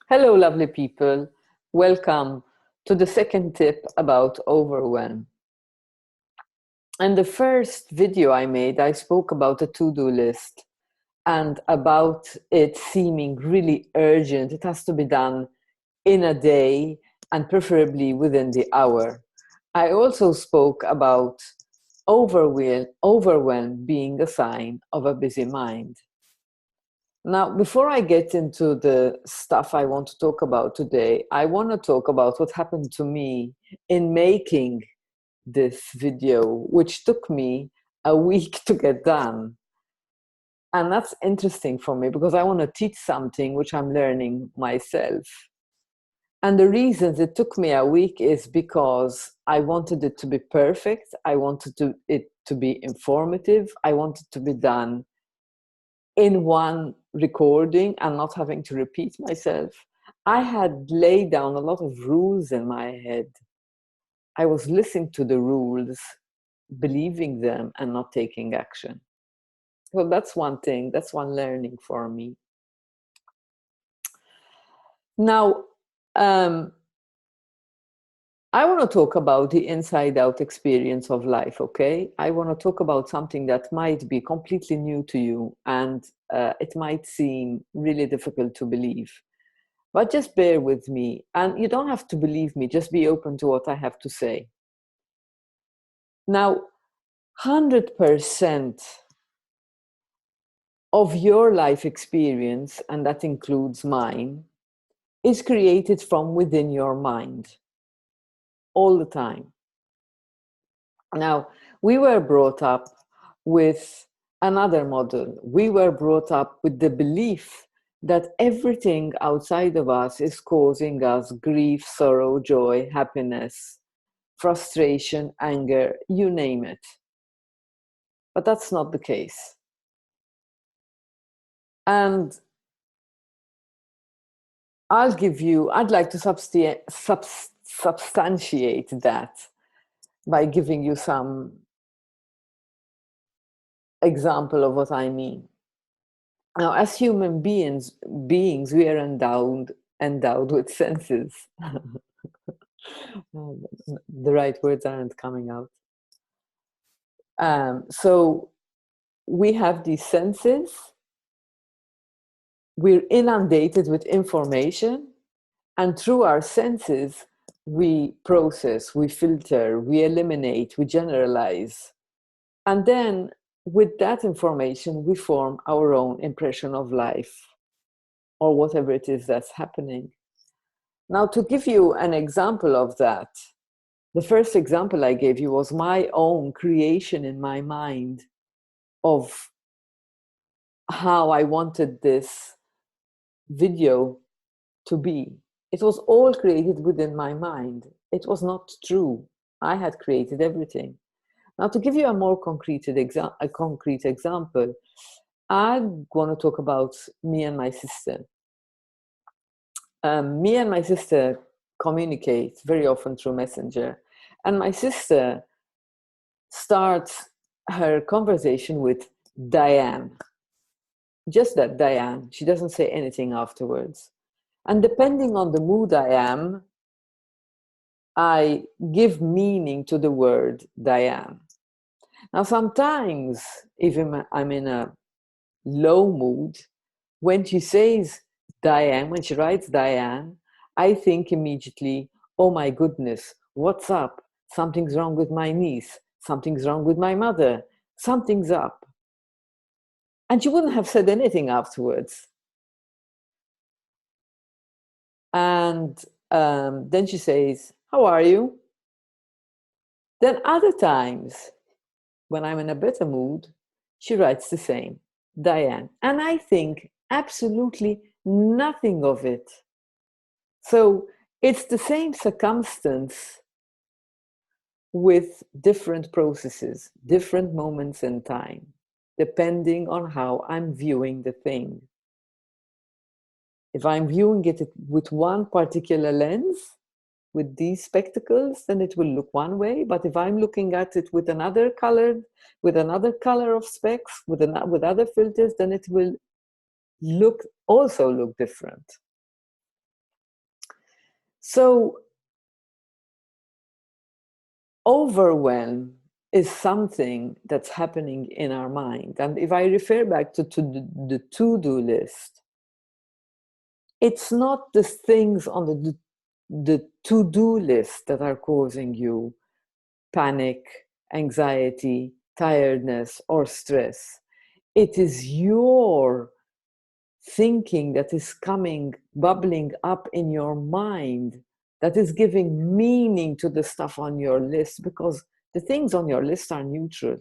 Hello, lovely people. Welcome to the second tip about overwhelm. And the first video I made, I spoke about a to-do list and about it seeming really urgent. It has to be done in a day and preferably within the hour. I also spoke about overwhelm being a sign of a busy mind. Now, before I get into the stuff I want to talk about today, I want to talk about what happened to me in making this video, which took me a week to get done. And that's interesting for me because I want to teach something which I'm learning myself. And the reasons it took me a week is because I wanted it to be perfect. I wanted it to be informative. I wanted to be done in one recording and not having to repeat myself. I had laid down a lot of rules in my head. I was listening to the rules, believing them, and not taking action. Well, that's one thing, that's one learning for me. Now, I want to talk about the inside-out experience of life, okay? I want to talk about something that might be completely new to you, and it might seem really difficult to believe. But just bear with me, and you don't have to believe me, just be open to what I have to say. Now, 100% of your life experience, and that includes mine, is created from within your mind. All the time. Now, we were brought up with another model. We were brought up with the belief that everything outside of us is causing us grief, sorrow, joy, happiness, frustration, anger, you name it. But that's not the case. And I'd like to substantiate that by giving you some example of what I mean. Now, as human beings, we are endowed with senses. The right words aren't coming out. So we have these senses. We're inundated with information, and through our senses, we process, we filter, we eliminate, we generalize. And then with that information, we form our own impression of life or whatever it is that's happening. Now, to give you an example of that, the first example I gave you was my own creation in my mind of how I wanted this video to be. It was all created within my mind. It was not true. I had created everything. Now, to give you a more concrete example, I'm going to talk about me and my sister. Me and my sister communicate very often through Messenger. And my sister starts her conversation with Diane. Just that, Diane. She doesn't say anything afterwards. And depending on the mood I am, I give meaning to the word Diane. Now, sometimes, if I'm in a low mood, when she says Diane, when she writes Diane, I think immediately, oh my goodness, what's up? Something's wrong with my niece. Something's wrong with my mother. Something's up. And she wouldn't have said anything afterwards. And then she says, how are you? Then other times, when I'm in a better mood, she writes the same, Diane. And I think absolutely nothing of it. So it's the same circumstance with different processes, different moments in time, depending on how I'm viewing the thing. If I'm viewing it with one particular lens, with these spectacles, then it will look one way. But if I'm looking at it with another color of specs, with other filters, then it will also look different. So overwhelm is something that's happening in our mind. And if I refer back to the to-do list, it's not the things on the to-do list that are causing you panic, anxiety, tiredness, or stress. It is your thinking that is coming, bubbling up in your mind, that is giving meaning to the stuff on your list, because the things on your list are neutral.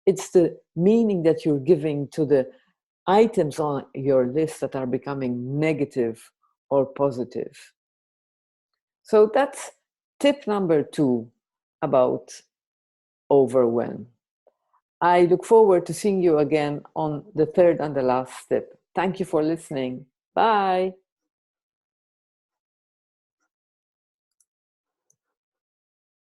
It's the meaning that you're giving to the items on your list that are becoming negative or positive. So that's tip number 2 about overwhelm. I look forward to seeing you again on the third and the last tip. Thank you for listening. Bye.